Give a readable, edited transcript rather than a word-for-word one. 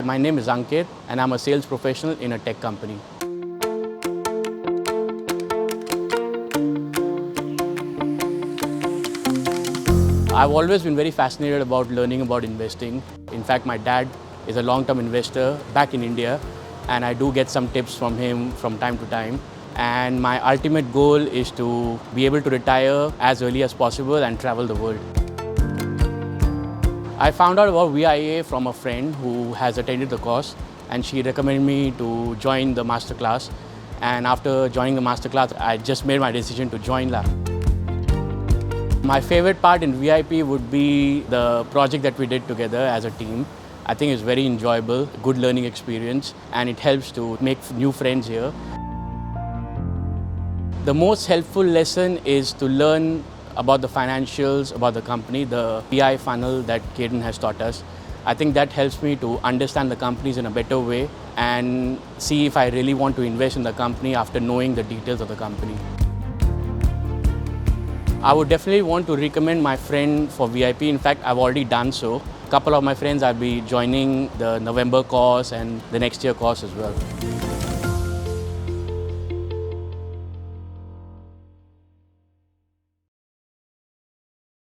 My name is Ankit and I'm a sales professional in a tech company. I've always been very fascinated about learning about investing. In fact, my dad is a long-term investor back in India, and I do get some tips from him from time to time. And my ultimate goal is to be able to retire as early as possible and travel the world. I found out about VIA from a friend who has attended the course, and she recommended me to join the masterclass. And after joining the masterclass, I just made my decision to join LA. My favorite part in VIP would be the project that we did together as a team. I think it's very enjoyable, good learning experience, and it helps to make new friends here. The most helpful lesson is to learn about the financials, about the company, the PI funnel that Cayden has taught us. I think that helps me to understand the companies in a better way and see if I really want to invest in the company after knowing the details of the company. I would definitely want to recommend my friend for VIP. In fact, I've already done so. A couple of my friends, I'll be joining the November course and the next year course as well.